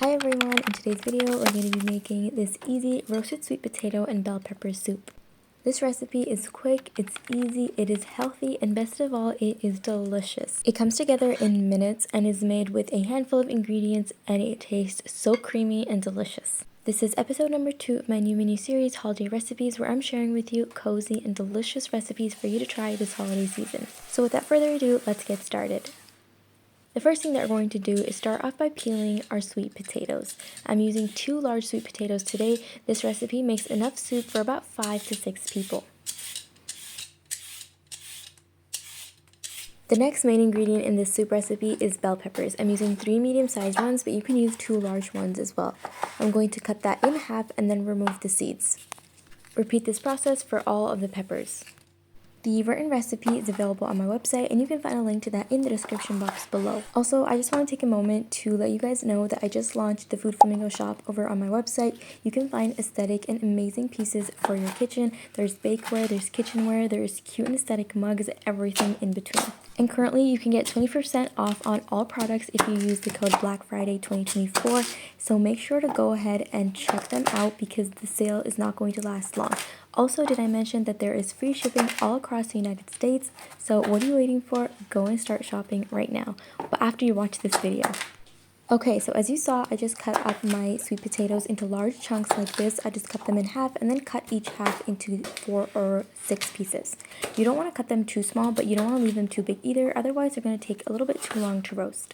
Hi everyone, in today's video we're going to be making this easy roasted sweet potato and bell pepper soup. This recipe is quick, it's easy, it is healthy, and best of all, it is delicious. It comes together in minutes and is made with a handful of ingredients, and it tastes so creamy and delicious. This is episode number 2 of my new mini series, Holiday Recipes, where I'm sharing with you cozy and delicious recipes for you to try this holiday season. So without further ado, let's get started. The first thing that we're going to do is start off by peeling our sweet potatoes. I'm using 2 large sweet potatoes today. This recipe makes enough soup for about 5 to 6 people. The next main ingredient in this soup recipe is bell peppers. I'm using 3 medium-sized ones, but you can use 2 large ones as well. I'm going to cut that in half and then remove the seeds. Repeat this process for all of the peppers. The written recipe is available on my website, and you can find a link to that in the description box below. Also, I just want to take a moment to let you guys know that I just launched the Food Flamingo shop over on my website. You can find aesthetic and amazing pieces for your kitchen. There's bakeware, there's kitchenware, there's cute and aesthetic mugs, everything in between. And currently, you can get 20% off on all products if you use the code Black Friday 2024. So make sure to go ahead and check them out because the sale is not going to last long. Also, did I mention that there is free shipping all across the United States? So what are you waiting for? Go and start shopping right now. But after you watch this video. Okay, so as you saw, I just cut up my sweet potatoes into large chunks like this. I just cut them in half and then cut each half into 4 or 6 pieces. You don't want to cut them too small, but you don't want to leave them too big either. Otherwise, they're going to take a little bit too long to roast.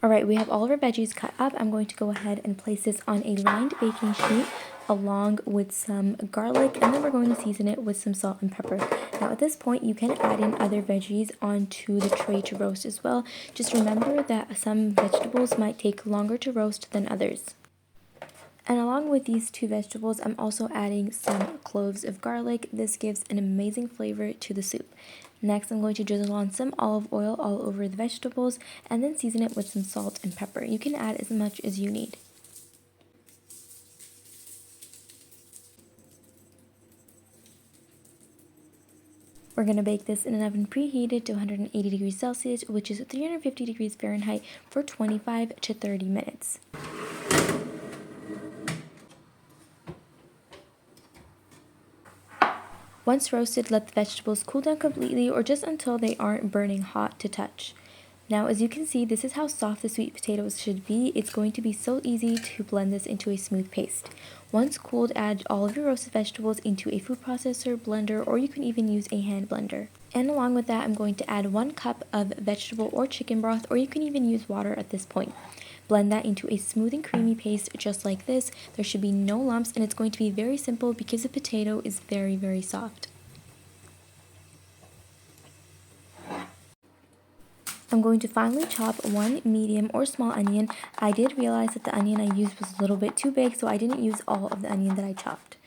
Alright, we have all of our veggies cut up. I'm going to go ahead and place this on a lined baking sheet along with some garlic, and then we're going to season it with some salt and pepper. Now at this point, you can add in other veggies onto the tray to roast as well. Just remember that some vegetables might take longer to roast than others. And along with these 2 vegetables, I'm also adding some cloves of garlic. This gives an amazing flavor to the soup. Next, I'm going to drizzle on some olive oil all over the vegetables and then season it with some salt and pepper. You can add as much as you need. We're going to bake this in an oven preheated to 180 degrees Celsius, which is 350 degrees Fahrenheit, for 25 to 30 minutes. Once roasted, let the vegetables cool down completely or just until they aren't burning hot to touch. Now, as you can see, this is how soft the sweet potatoes should be. It's going to be so easy to blend this into a smooth paste. Once cooled, add all of your roasted vegetables into a food processor, blender, or you can even use a hand blender. And along with that, I'm going to add 1 cup of vegetable or chicken broth, or you can even use water at this point. Blend that into a smooth and creamy paste just like this. There should be no lumps, and it's going to be very simple because the potato is very, very soft. I'm going to finely chop 1 medium or small onion. I did realize that the onion I used was a little bit too big, so I didn't use all of the onion that I chopped.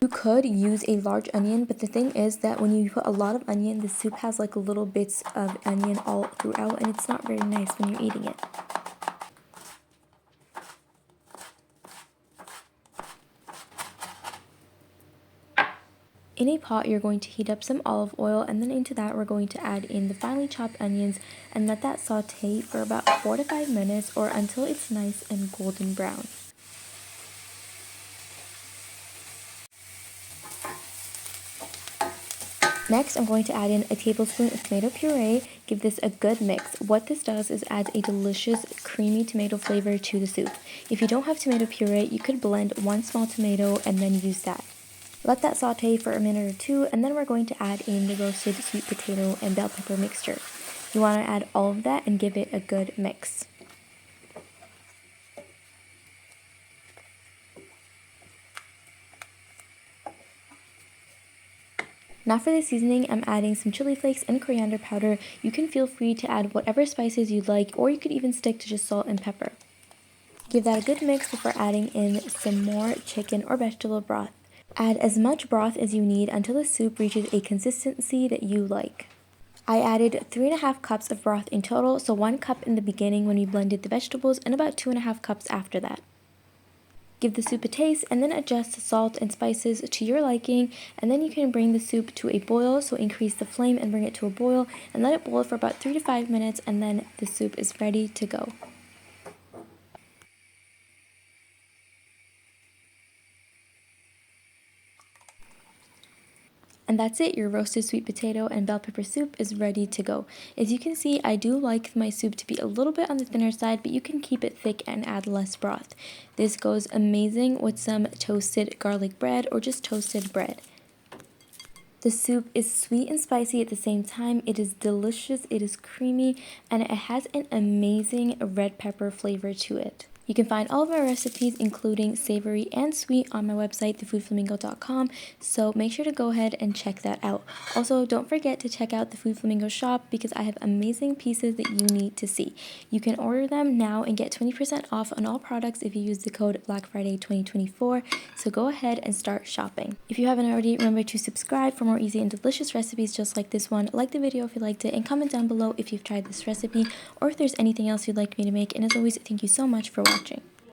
You could use a large onion, but the thing is that when you put a lot of onion, the soup has like little bits of onion all throughout, and it's not very nice when you're eating it. In a pot, you're going to heat up some olive oil, and then into that we're going to add in the finely chopped onions and let that saute for about 4 to 5 minutes or until it's nice and golden brown. Next, I'm going to add in a tablespoon of tomato puree. Give this a good mix. What this does is adds a delicious, creamy tomato flavor to the soup. If you don't have tomato puree, you could blend 1 small tomato and then use that. Let that saute for a minute or 2, and then we're going to add in the roasted sweet potato and bell pepper mixture. You want to add all of that and give it a good mix. Now for the seasoning, I'm adding some chili flakes and coriander powder. You can feel free to add whatever spices you'd like, or you could even stick to just salt and pepper. Give that a good mix before adding in some more chicken or vegetable broth. Add as much broth as you need until the soup reaches a consistency that you like. I added 3.5 cups of broth in total, so 1 cup in the beginning when we blended the vegetables and about 2.5 cups after that. Give the soup a taste and then adjust the salt and spices to your liking, and then you can bring the soup to a boil, so increase the flame and bring it to a boil and let it boil for about 3 to 5 minutes, and then the soup is ready to go. And that's it, your roasted sweet potato and bell pepper soup is ready to go. As you can see, I do like my soup to be a little bit on the thinner side, but you can keep it thick and add less broth. This goes amazing with some toasted garlic bread or just toasted bread. The soup is sweet and spicy at the same time. It is delicious, it is creamy, and it has an amazing red pepper flavor to it. You can find all of my recipes, including savory and sweet, on my website, thefoodflamingo.com, so make sure to go ahead and check that out. Also, don't forget to check out the Food Flamingo shop because I have amazing pieces that you need to see. You can order them now and get 20% off on all products if you use the code Black Friday 2024, so go ahead and start shopping. If you haven't already, remember to subscribe for more easy and delicious recipes just like this one. Like the video if you liked it, and comment down below if you've tried this recipe or if there's anything else you'd like me to make. And as always, thank you so much for watching.